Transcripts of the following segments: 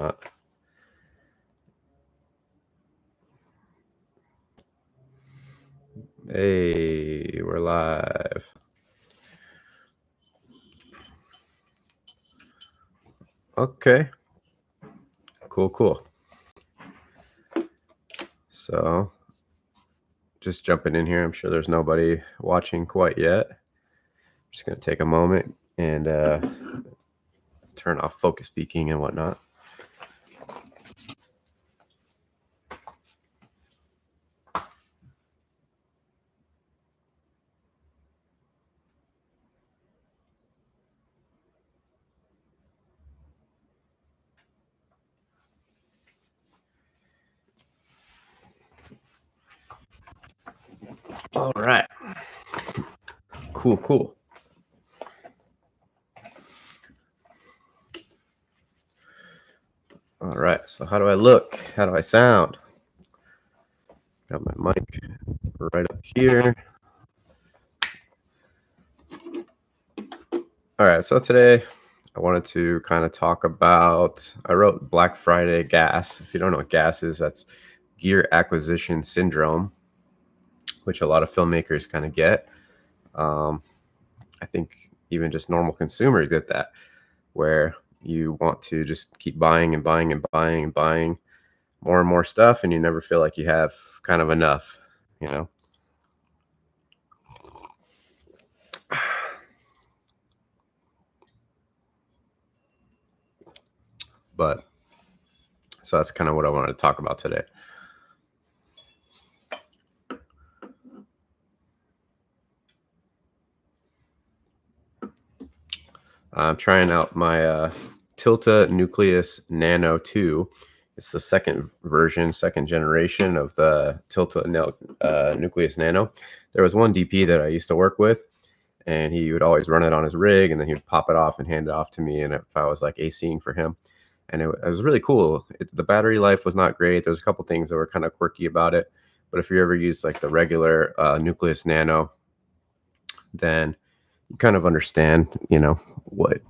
Hey, we're live. Okay. Cool. So, just jumping in here. I'm sure there's nobody watching quite yet. I'm just going to take a moment and turn off focus peaking and whatnot. All right. Cool. All right. So how do I look? How do I sound? Got my mic right up here. All right. So today I wanted to kind of talk about, I wrote Black Friday gas. If you don't know what gas is, that's gear acquisition syndrome, which a lot of filmmakers kind of get. I think even just normal consumers get that, where you want to just keep buying and buying and buying and buying more and more stuff, and you never feel like you have kind of enough, you know? But so that's kind of what I wanted to talk about today. I'm trying out my Tilta Nucleus Nano 2. It's the second generation of the Tilta Nucleus Nano. There was one DP that I used to work with, and he would always run it on his rig, and then he'd pop it off and hand it off to me, and if I was like ACing for him. And it was really cool. The battery life was not great. There was a couple things that were kind of quirky about it. But if you ever use like the regular Nucleus Nano, then you kind of understand, you know, what,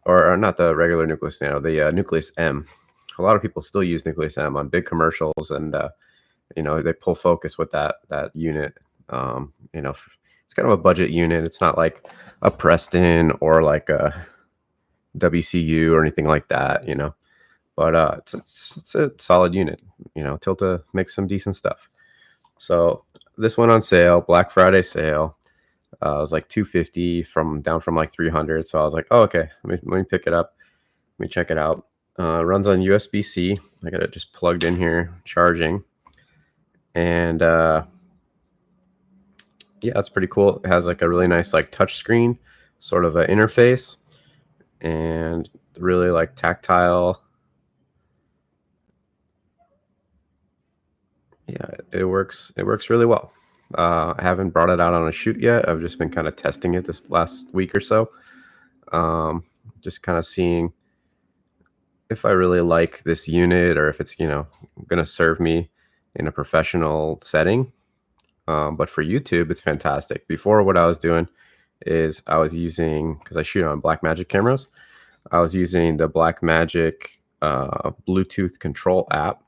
or not the regular Nucleus Nano, the Nucleus M. A lot of people still use Nucleus M on big commercials, and you know, they pull focus with that unit. You know, it's kind of a budget unit. It's not like a Preston or like a WCU or anything like that, you know. But it's a solid unit. You know, Tilta makes some decent stuff. So this went on sale, Black Friday sale. It was like $250 down from like $300. So I was like, oh, okay, let me pick it up. Let me check it out. Runs on USB-C. I got it just plugged in here, charging. And yeah, it's pretty cool. It has like a really nice like touch screen sort of an interface, and really like tactile. Yeah, it works really well. I haven't brought it out on a shoot yet. I've just been kind of testing it this last week or so. Just kind of seeing if I really like this unit, or if it's, you know, going to serve me in a professional setting. But for YouTube, it's fantastic. Before, what I was doing is I was using, because I shoot on Blackmagic cameras, I was using the Blackmagic Bluetooth control app.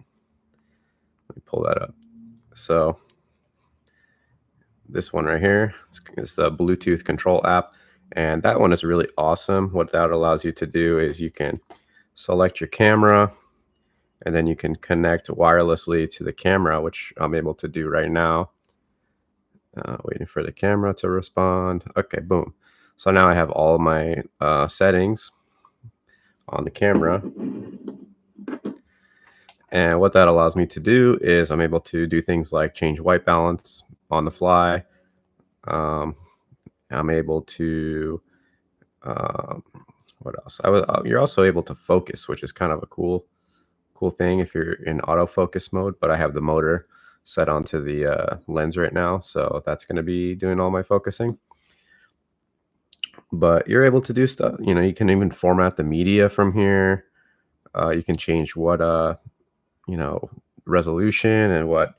Let me pull that up. So this one right here is the Bluetooth control app, and that one is really awesome. What that allows you to do is you can select your camera, and then you can connect wirelessly to the camera, which I'm able to do right now. Waiting for the camera to respond. Okay, boom. So now I have all my settings on the camera. And what that allows me to do is I'm able to do things like change white balance on the fly. I'm able to, what else? You're also able to focus, which is kind of a cool thing if you're in autofocus mode, but I have the motor set onto the lens right now, so that's going to be doing all my focusing. But you're able to do stuff, you know, you can even format the media from here. You can change what you know, resolution and what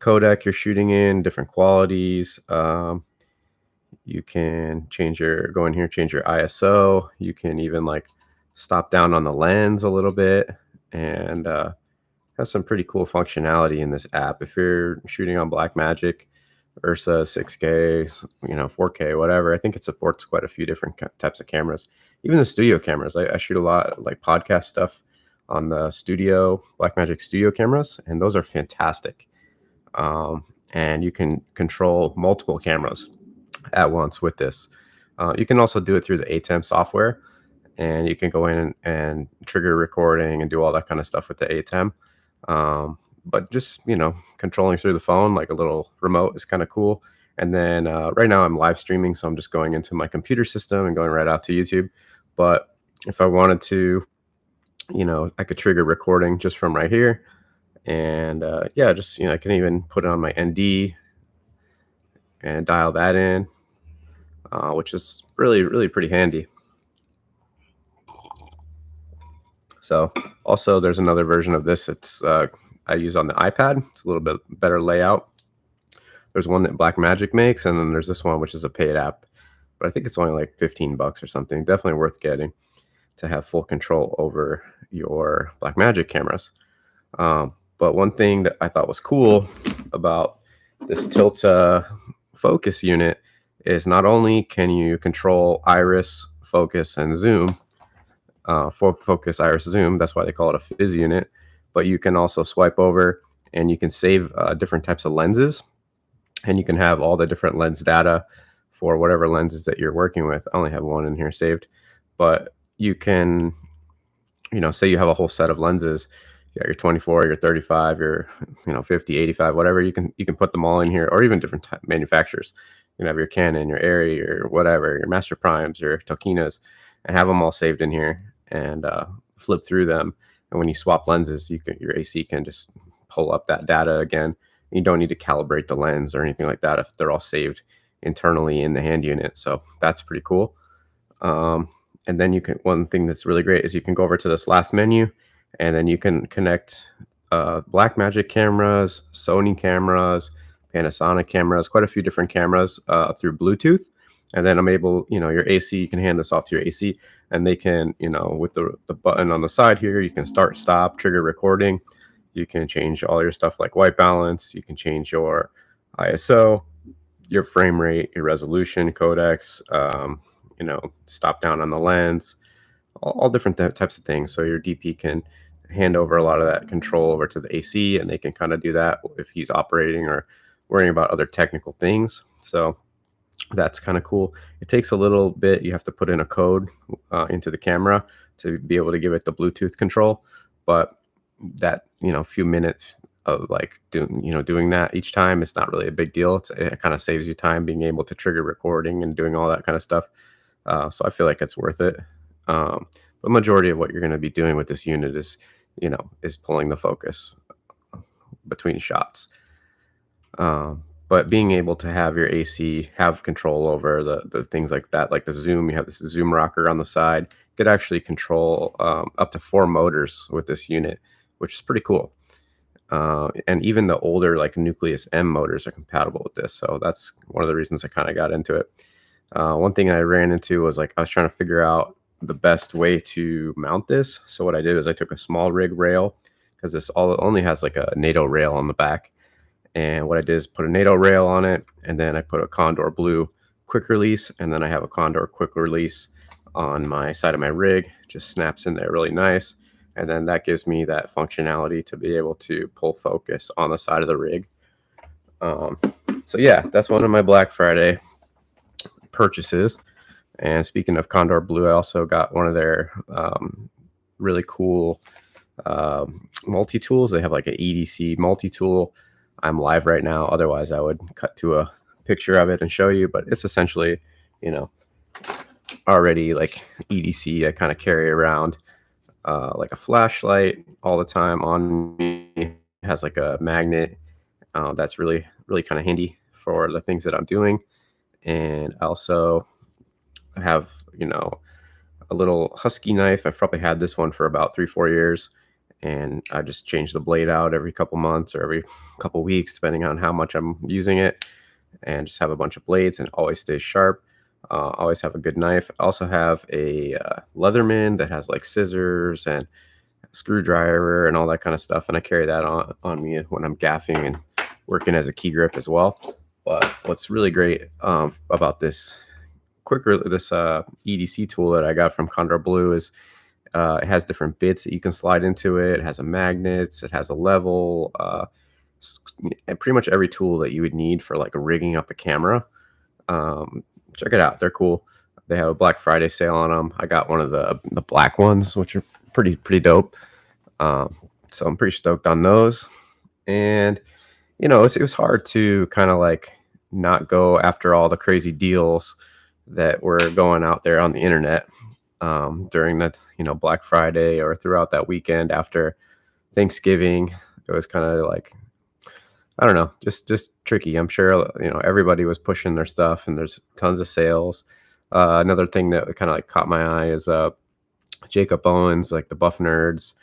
codec you're shooting in, different qualities. You can change go in here, change your ISO. You can even like stop down on the lens a little bit, and has some pretty cool functionality in this app. If you're shooting on Blackmagic, Ursa 6K, 4K, whatever, I think it supports quite a few different types of cameras. Even the studio cameras. I shoot a lot like podcast stuff on the Blackmagic studio cameras, and those are fantastic. And you can control multiple cameras at once with this. You can also do it through the ATEM software, and you can go in and trigger recording and do all that kind of stuff with the ATEM. But just, controlling through the phone, like a little remote, is kind of cool. And then right now I'm live streaming, so I'm just going into my computer system and going right out to YouTube. But if I wanted to, I could trigger recording just from right here. And I can even put it on my ND and dial that in, which is really, really pretty handy. So also there's another version of this. It's I use on the iPad. It's a little bit better layout. There's one that Blackmagic makes, and then there's this one, which is a paid app. But I think it's only like $15 or something. Definitely worth getting to have full control over your Blackmagic cameras. But one thing that I thought was cool about this Tilta focus unit is not only can you control iris, focus, and zoom, focus, iris, zoom, that's why they call it a fizz unit, but you can also swipe over and you can save different types of lenses, and you can have all the different lens data for whatever lenses that you're working with. I only have one in here saved, but you can, say you have a whole set of lenses. You got your 24, your 35, your 50, 85, whatever. You can put them all in here, or even different manufacturers. You can have your Canon, your Arri, your whatever, your Master Primes, your Tokinas, and have them all saved in here and flip through them. And when you swap lenses, your AC can just pull up that data again. You don't need to calibrate the lens or anything like that if they're all saved internally in the hand unit. So that's pretty cool. And then one thing that's really great is you can go over to this last menu, and then you can connect Blackmagic cameras, Sony cameras, Panasonic cameras, quite a few different cameras through Bluetooth. And then I'm able, your AC, you can hand this off to your AC, and they can, with the button on the side here, you can start, stop, trigger recording. You can change all your stuff like white balance. You can change your ISO, your frame rate, your resolution, codecs, stop down on the lens, all different types of things. So your DP can hand over a lot of that control over to the AC, and they can kind of do that if he's operating or worrying about other technical things. So that's kind of cool. It takes a little bit. You have to put in a code into the camera to be able to give it the Bluetooth control, but that few minutes of like doing that each time, it's not really a big deal. It kind of saves you time being able to trigger recording and doing all that kind of stuff. So I feel like it's worth it. The majority of what you're going to be doing with this unit is pulling the focus between shots. But being able to have your AC have control over the things like that, like the zoom, you have this zoom rocker on the side. You could actually control up to 4 motors with this unit, which is pretty cool. And even the older like Nucleus M motors are compatible with this. So that's one of the reasons I kind of got into it. One thing I ran into was I was trying to figure out the best way to mount this. So what I did is I took a small rig rail, because this only has like a NATO rail on the back. And what I did is put a NATO rail on it, and then I put a Condor Blue quick release, and then I have a Condor quick release on my side of my rig. Just snaps in there really nice. And then that gives me that functionality to be able to pull focus on the side of the rig. So yeah, that's one of my Black Friday purchases. And speaking of Condor Blue, I also got one of their really cool multi-tools. They have like an EDC multi-tool. I'm live right now. Otherwise, I would cut to a picture of it and show you. But it's essentially, already like EDC. I kind of carry around like a flashlight all the time on me. It has like a magnet that's really, really kind of handy for the things that I'm doing. And I also have, a little Husky knife. I've probably had this one for about 3-4 years. And I just change the blade out every couple months or every couple weeks, depending on how much I'm using it, and just have a bunch of blades, and it always stays sharp. Always have a good knife. I also have a Leatherman that has like scissors and screwdriver and all that kind of stuff, and I carry that on me when I'm gaffing and working as a key grip as well. But what's really great about this EDC tool that I got from Condor Blue is it has different bits that you can slide into it. It has a magnets, it has a level, and pretty much every tool that you would need for like rigging up a camera. Check it out, they're cool. They have a Black Friday sale on them. I got one of the black ones, which are pretty dope. So I'm pretty stoked on those. And it was hard to kind of like not go after all the crazy deals that were going out there on the internet during that Black Friday or throughout that weekend after Thanksgiving. It was kind of like, I don't know, just tricky. I'm sure everybody was pushing their stuff, and there's tons of sales. Another thing that kind of like caught my eye is Jacob Owens, like the Buff Nerds.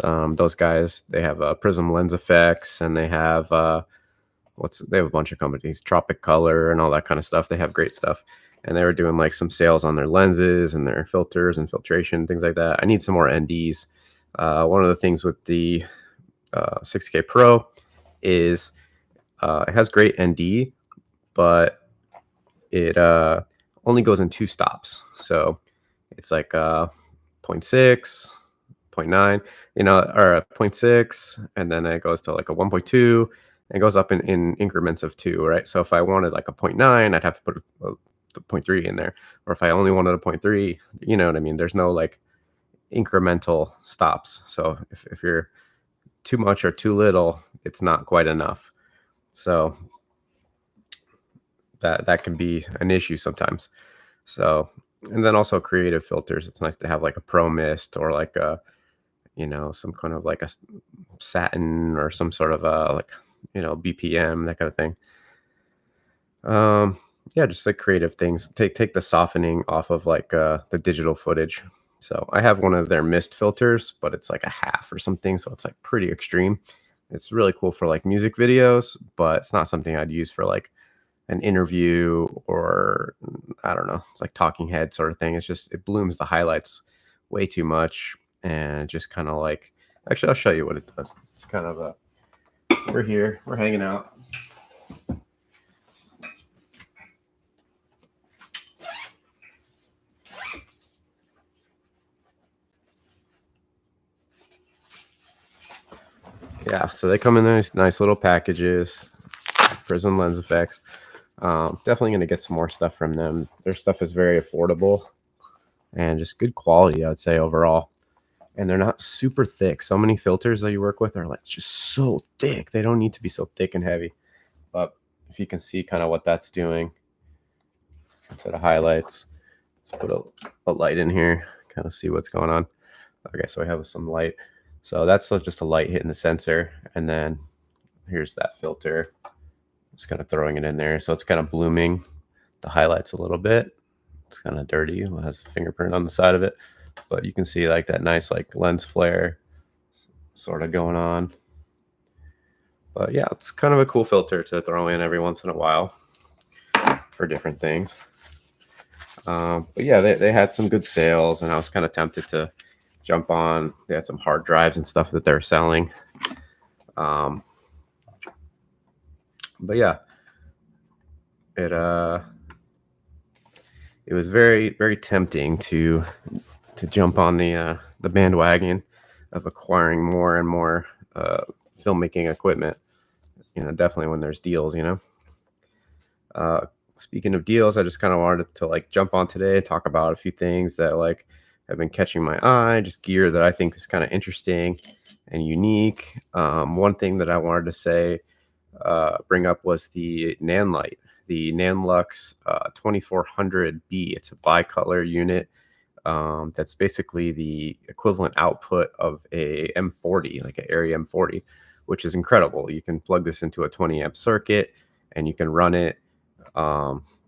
Those guys, they have Prism Lens Effects, and they have they have a bunch of companies, Tropic Color and all that kind of stuff. They have great stuff, and they were doing like some sales on their lenses and their filters and filtration, things like that. I need some more NDs. One of the things with the 6K Pro is it has great ND, but it only goes in 2 stops. So it's like 0.6, 0.9, or 0.6, and then it goes to like a 1.2, and it goes up in increments of 2, right? So if I wanted like a 0.9, I'd have to put the 0.3 in there. Or if I only wanted a 0.3, you know what I mean? There's no like incremental stops. So if you're too much or too little, it's not quite enough. So that can be an issue sometimes. So, and then also creative filters. It's nice to have like a Pro Mist or like a, some kind of like a satin or some sort of like, BPM, that kind of thing. Yeah, just like creative things. Take the softening off of like the digital footage. So I have one of their mist filters, but it's like a half or something. So it's like pretty extreme. It's really cool for like music videos, but it's not something I'd use for like an interview or I don't know, it's like talking head sort of thing. It's just, it blooms the highlights way too much. And just kind of like, actually, I'll show you what it does. It's kind of a, we're here, we're hanging out. Yeah, so they come in nice little packages. Prism Lens Effects. Definitely going to get some more stuff from them. Their stuff is very affordable and just good quality, I would say, overall. And they're not super thick. So many filters that you work with are like just so thick. They don't need to be so thick and heavy. But if you can see kind of what that's doing instead of highlights, let's put a light in here, kind of see what's going on. Okay, so I have some light. So that's just a light hitting the sensor. And then here's that filter. Just kind of throwing it in there. So it's kind of blooming the highlights a little bit. It's kind of dirty. It has a fingerprint on the side of it. But you can see like that nice like lens flare sort of going on. But yeah, it's kind of a cool filter to throw in every once in a while for different things. But yeah, they had some good sales, and I was kind of tempted to jump on. They had some hard drives and stuff that they're selling. But yeah, it was very tempting to jump on the bandwagon of acquiring more and more filmmaking equipment. Definitely when there's deals. Speaking of deals, I just kind of wanted to like jump on today, talk about a few things that like have been catching my eye, just gear that I think is kind of interesting and unique. One thing that I wanted to say, bring up was the Nanlite, the Nanlux 2400B. It's a bicolor unit. That's basically the equivalent output of a M40, like an Area M40, which is incredible. You can plug this into a 20 amp circuit and you can run it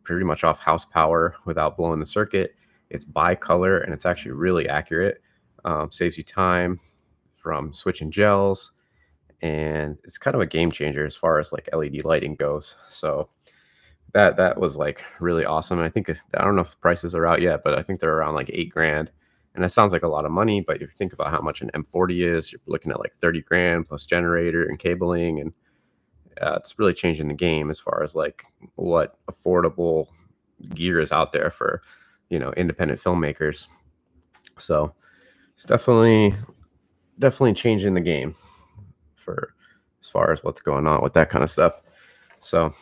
pretty much off house power without blowing the circuit. It's bicolor and it's actually really accurate. Saves you time from switching gels, and it's kind of a game changer as far as like LED lighting goes. So That was like really awesome. And I think I don't know if prices are out yet, but I think they're around like 8 grand. And that sounds like a lot of money, but if you think about how much an M40 is, you're looking at like 30 grand plus generator and cabling, and it's really changing the game as far as like what affordable gear is out there for, independent filmmakers. So it's definitely changing the game for as far as what's going on with that kind of stuff. So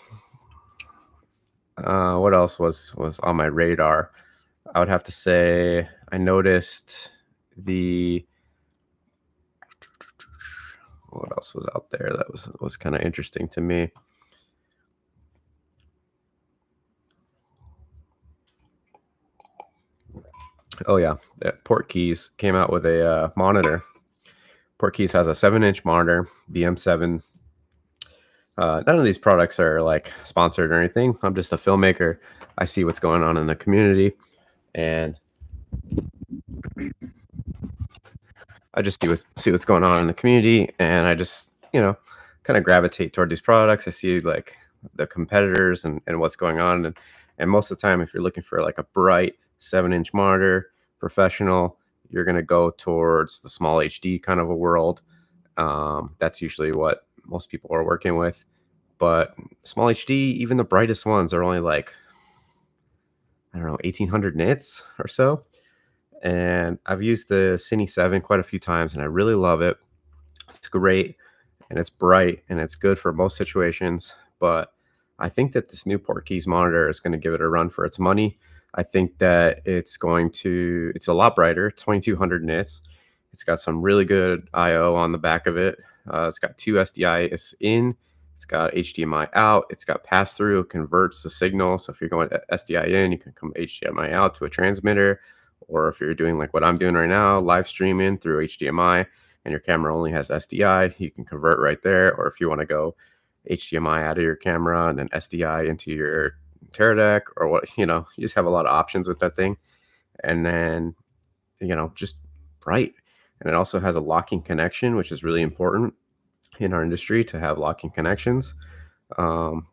what else was on my radar? I would have to say I noticed the what else was out there that was kind of interesting to me. Oh yeah, Portkeys came out with a monitor. Portkeys has a 7-inch monitor, BM7. None of these products are like sponsored or anything. I'm just a filmmaker. I see what's going on in the community, and I just see what's going on in the community, and I just kind of gravitate toward these products. I see like the competitors and what's going on, and most of the time, if you're looking for like a bright 7-inch monitor, professional, you're gonna go towards the small HD kind of a world. That's usually what most people are working with. But small HD, even the brightest ones are only like, I don't know, 1800 nits or so. And I've used the Cine 7 quite a few times, and I really love it. It's great, and it's bright, and it's good for most situations. But I think that this new Portkeys monitor is going to give it a run for its money. I think that it's a lot brighter, 2200 nits. It's got some really good I/O on the back of it. It's got two SDIs in. It's got HDMI out. It's got pass through. It converts the signal. So if you're going SDI in, you can come HDMI out to a transmitter. Or if you're doing like what I'm doing right now, live streaming through HDMI, and your camera only has SDI, you can convert right there. Or if you want to go HDMI out of your camera and then SDI into your Teradek, or what, you just have a lot of options with that thing. And then, just bright. And it also has a locking connection, which is really important in our industry to have locking connections.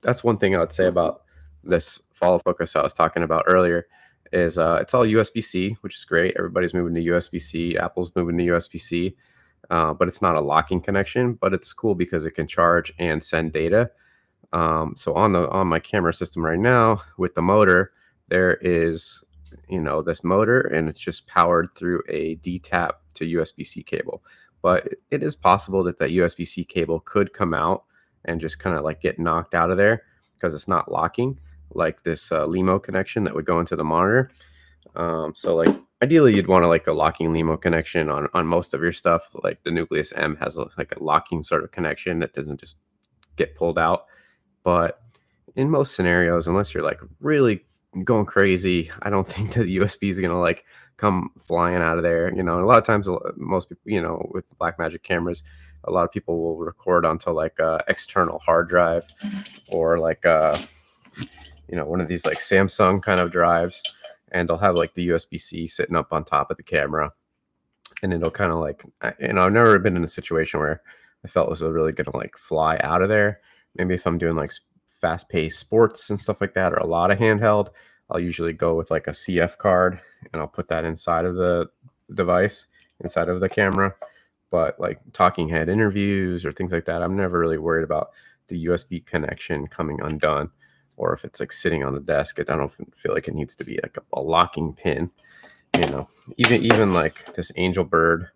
That's one thing I would say about this follow focus I was talking about earlier is it's all USB-C, which is great. Everybody's moving to USB-C. Apple's moving to USB-C, but it's not a locking connection. But it's cool because it can charge and send data. So on my camera system right now with the motor, there is this motor, and it's just powered through a D-tap to USB-C cable. But it is possible that that USB-C cable could come out and just kind of like get knocked out of there because it's not locking like this LEMO connection that would go into the monitor. So like ideally you'd want to like a locking LEMO connection on most of your stuff. Like the Nucleus M has like a locking sort of connection that doesn't just get pulled out. But in most scenarios, unless you're like really going crazy, I don't think that the USB is going to like come flying out of there. And a lot of times, most people, with Blackmagic cameras, a lot of people will record onto like a external hard drive or like one of these like Samsung kind of drives, and they'll have like the USB-C sitting up on top of the camera, and it'll kind of like, I've never been in a situation where I felt it was really going to like fly out of there. Maybe if I'm doing like fast-paced sports and stuff like that, or a lot of handheld, I'll usually go with like a CF card, and I'll put that inside of the device, inside of the camera. But like talking head interviews or things like that, I'm never really worried about the USB connection coming undone, or if it's like sitting on the desk. I don't feel like it needs to be like a locking pin. Even like this Angel Bird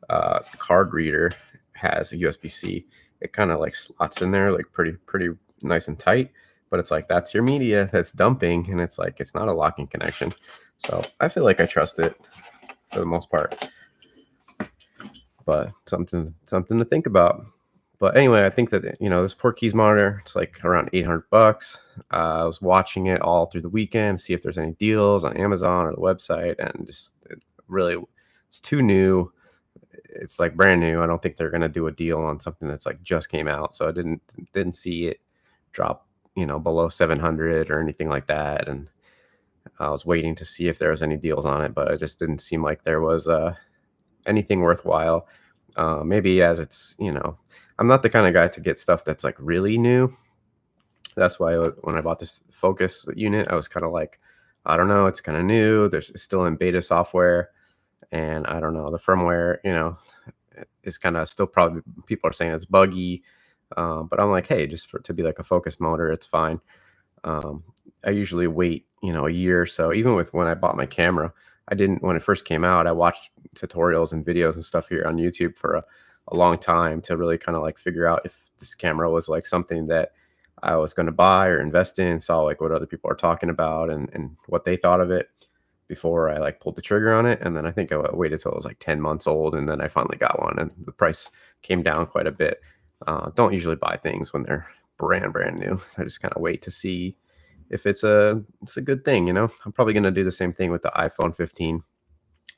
card reader has a USB-C. It kind of like slots in there like pretty nice and tight, but it's like that's your media that's dumping, and it's like it's not a locking connection. So I feel like I trust it for the most part, but something to think about. But anyway, I think that this Portkeys monitor, it's like around $800. I was watching it all through the weekend, see if there's any deals on Amazon or the website, and just it's too new. It's like brand new. I don't think they're gonna do a deal on something that's like just came out. So I didn't see it drop below 700 or anything like that. And I was waiting to see if there was any deals on it, but it just didn't seem like there was anything worthwhile. Maybe as it's I'm not the kind of guy to get stuff that's like really new. That's why when I bought this Focus unit, I was kind of like, I don't know, it's kind of new. It's still in beta software, and I don't know the firmware. Is kind of still probably people are saying it's buggy, but I'm like, hey, just for to be like a focus motor, it's fine. I usually wait, a year or so. Even with when I bought my camera, I didn't when it first came out. I watched tutorials and videos and stuff here on YouTube for a long time to really kind of like figure out if this camera was like something that I was going to buy or invest in. Saw like what other people are talking about and what they thought of it before I like pulled the trigger on it. And then I think I waited till it was like 10 months old, and then I finally got one, and the price came down quite a bit. Don't usually buy things when they're brand new. I just kind of wait to see if it's a good thing. I'm probably going to do the same thing with the iPhone 15.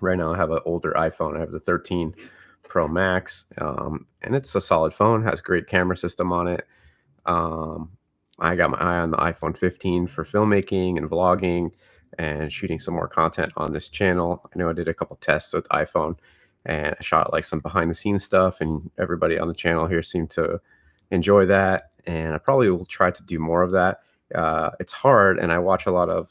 Right now I have an older iPhone. I have the 13 Pro Max, and it's a solid phone, has great camera system on it. um, I got my eye on the iPhone 15 for filmmaking and vlogging and shooting some more content on this channel. I know I did a couple tests with iPhone, and I shot like some behind the scenes stuff, and everybody on the channel here seemed to enjoy that. And I probably will try to do more of that. It's hard, and I watch a lot of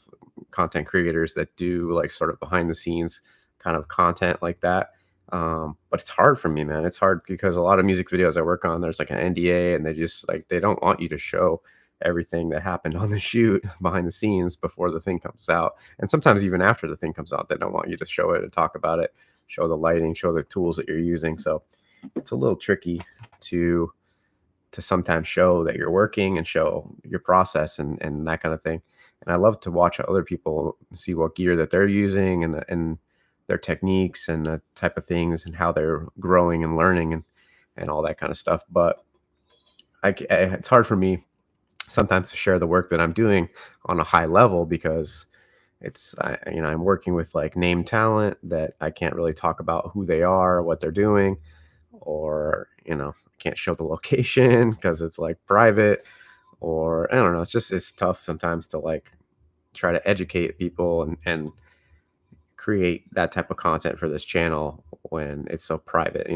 content creators that do like sort of behind the scenes kind of content like that. But it's hard for me, man. It's hard because a lot of music videos I work on, there's like an NDA, and they just like they don't want you to show everything that happened on the shoot behind the scenes before the thing comes out. And sometimes even after the thing comes out, they don't want you to show it and talk about it, show the lighting, show the tools that you're using. So it's a little tricky to sometimes show that you're working and show your process and that kind of thing. And I love to watch other people see what gear that they're using and their techniques and the type of things and how they're growing and learning and all that kind of stuff. But it's hard for me sometimes to share the work that I'm doing on a high level because I'm working with like name talent that I can't really talk about who they are, what they're doing, or can't show the location because it's like private, or I don't know. It's tough sometimes to like try to educate people and create that type of content for this channel when it's so private.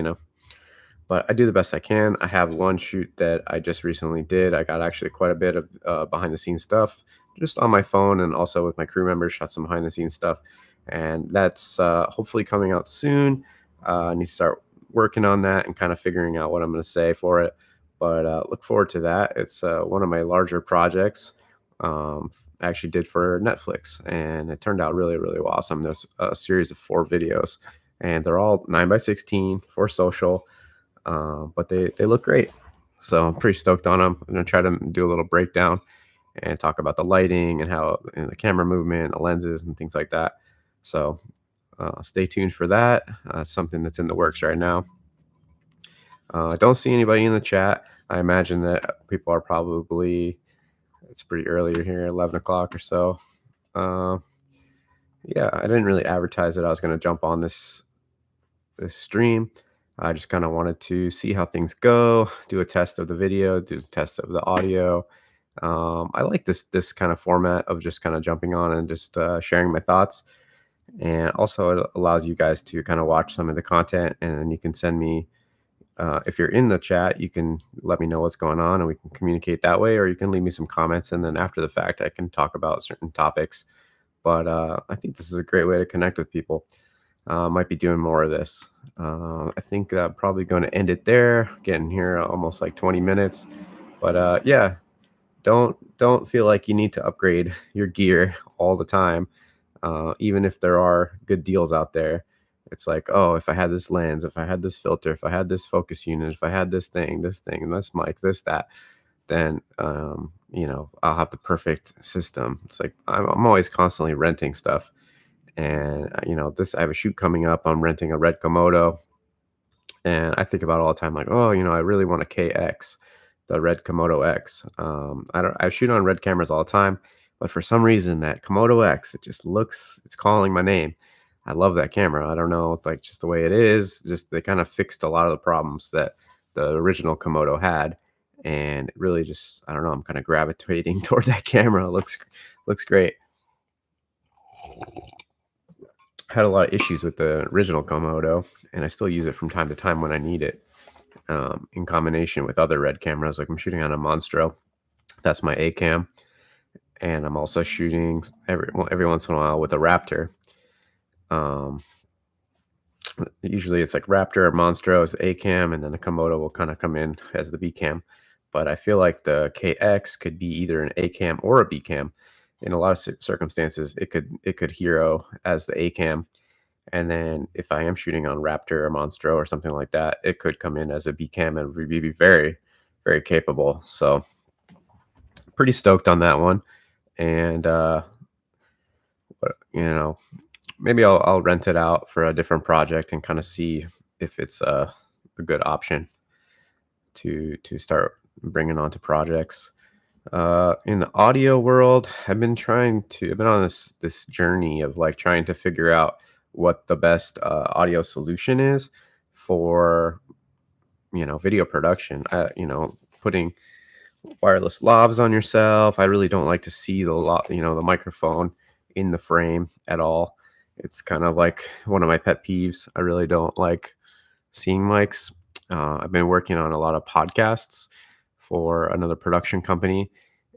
But I do the best I can. I have one shoot that I just recently did. I got actually quite a bit of behind the scenes stuff just on my phone, and also with my crew members, shot some behind the scenes stuff. And that's hopefully coming out soon. I need to start working on that and kind of figuring out what I'm going to say for it. But look forward to that. It's one of my larger projects. I actually did for Netflix, and it turned out really, really awesome. There's a series of 4 videos, and they're all 9x16 for social. But they look great, so I'm pretty stoked on them. I'm gonna try to do a little breakdown and talk about the lighting and how and the camera movement, the lenses, and things like that. So stay tuned for that. Something that's in the works right now. I don't see anybody in the chat. I imagine that people are probably, it's pretty early here, 11 o'clock or so. Yeah, I didn't really advertise that I was going to jump on this stream. I just kind of wanted to see how things go, do a test of the video, do a test of the audio. I like this kind of format of just kind of jumping on and just sharing my thoughts. And also it allows you guys to kind of watch some of the content, and then you can send me, if you're in the chat, you can let me know what's going on and we can communicate that way, or you can leave me some comments, and then after the fact, I can talk about certain topics. But I think this is a great way to connect with people. Might be doing more of this. I think I'm probably going to end it there. Getting here almost like 20 minutes. But yeah, don't feel like you need to upgrade your gear all the time. Even if there are good deals out there, it's like, oh, if I had this lens, if I had this filter, if I had this focus unit, if I had this thing, and this mic, this, that, then, I'll have the perfect system. It's like, I'm always constantly renting stuff. And, I have a shoot coming up. I'm renting a Red Komodo. And I think about it all the time, like, oh, I really want a KX, the Red Komodo X. I shoot on Red cameras all the time, but for some reason that Komodo X, it's calling my name. I love that camera. I don't know, it's like just the way it is. Just they kind of fixed a lot of the problems that the original Komodo had, and it really just, I don't know, I'm kind of gravitating toward that camera. It looks great. Had a lot of issues with the original Komodo, and I still use it from time to time when I need it, in combination with other Red cameras. Like I'm shooting on a Monstro That's my A cam. And I'm also shooting every once in a while with a Raptor. Um, Usually it's like Raptor or Monstro as the A cam, and then the Komodo will kind of come in as the B cam. But I feel like the KX could be either an A cam or a B cam. In a lot of circumstances, it could hero as the A cam, and then if I am shooting on Raptor or Monstro or something like that, it could come in as a B cam and be very, very capable. So pretty stoked on that one. And you know, maybe I'll rent it out for a different project and kind of see if it's a good option to start bringing onto projects. In the audio world, I've been on this journey of like trying to figure out what the best audio solution is for video production. Putting wireless lavs on yourself. I really don't like to see the microphone in the frame at all. It's kind of like one of my pet peeves. I really don't like seeing mics. I've been working on a lot of podcasts for another production company,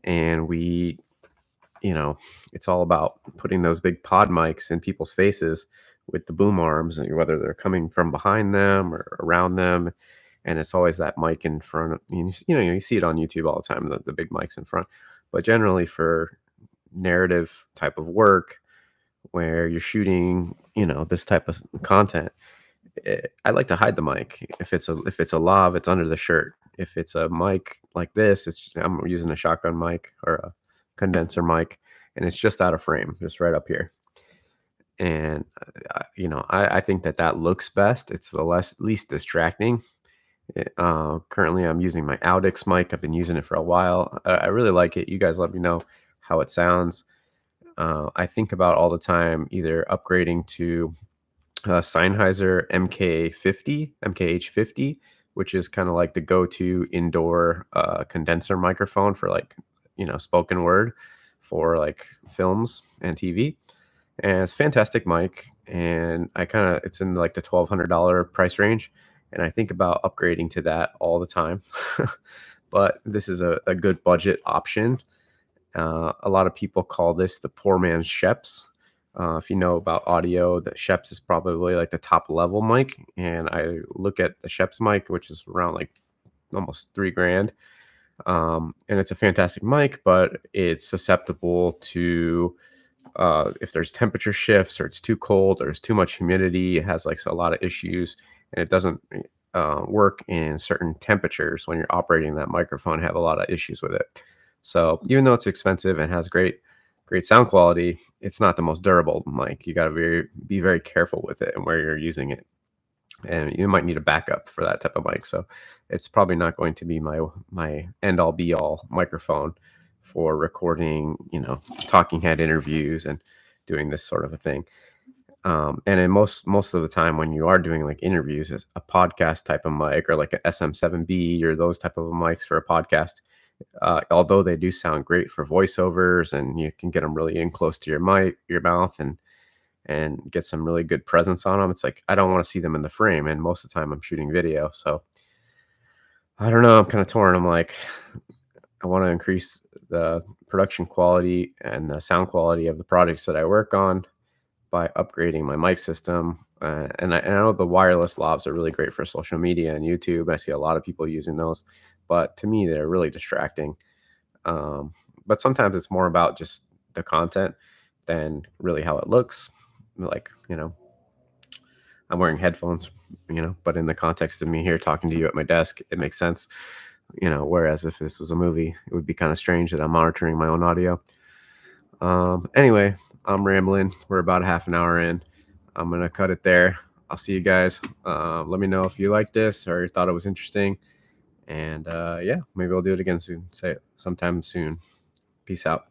and it's all about putting those big pod mics in people's faces with the boom arms, and whether they're coming from behind them or around them. And it's always that mic in front. You see it on YouTube all the time, the big mics in front. But generally for narrative type of work where you're shooting, this type of content, I like to hide the mic. If it's a lav, it's under the shirt. If it's a mic like this, I'm using a shotgun mic or a condenser mic, and it's just out of frame, just right up here. And I think that looks best. It's the least distracting. Currently, I'm using my Audix mic. I've been using it for a while. I really like it. You guys let me know how it sounds. I think about all the time either upgrading to Sennheiser MKH50, which is kind of like the go-to indoor condenser microphone for like spoken word for like films and TV. And it's a fantastic mic, and it's in like the $1,200 price range, and I think about upgrading to that all the time. But this is a good budget option. A lot of people call this the poor man's Sheps. If you know about audio, the Sheps is probably like the top level mic, and I look at the Sheps mic, which is around like almost $3,000. And it's a fantastic mic, but it's susceptible to if there's temperature shifts or it's too cold or there's too much humidity. It has like a lot of issues, and it doesn't work in certain temperatures. When you're operating that microphone, have a lot of issues with it. So even though it's expensive and has great sound quality, it's not the most durable mic. You got to be very careful with it and where you're using it, and you might need a backup for that type of mic. So it's probably not going to be my end all be all microphone for recording, talking head interviews and doing this sort of a thing. And in most of the time when you are doing like interviews, it's a podcast type of mic or like an SM7B or those type of mics for a podcast. Although they do sound great for voiceovers, and you can get them really in close to your mouth and get some really good presence on them. It's like, I don't want to see them in the frame. And most of the time I'm shooting video. So I don't know. I'm kind of torn. I'm like, I want to increase the production quality and the sound quality of the projects that I work on by upgrading my mic system. And I know the wireless lavs are really great for social media and YouTube. I see a lot of people using those, but to me, they're really distracting. But sometimes it's more about just the content than really how it looks. Like, I'm wearing headphones, but in the context of me here talking to you at my desk, it makes sense. Whereas if this was a movie, it would be kind of strange that I'm monitoring my own audio. Anyway, I'm rambling. We're about a half an hour in. I'm going to cut it there. I'll see you guys. Let me know if you liked this or you thought it was interesting. And yeah, maybe we'll do it again soon. Sometime soon. Peace out.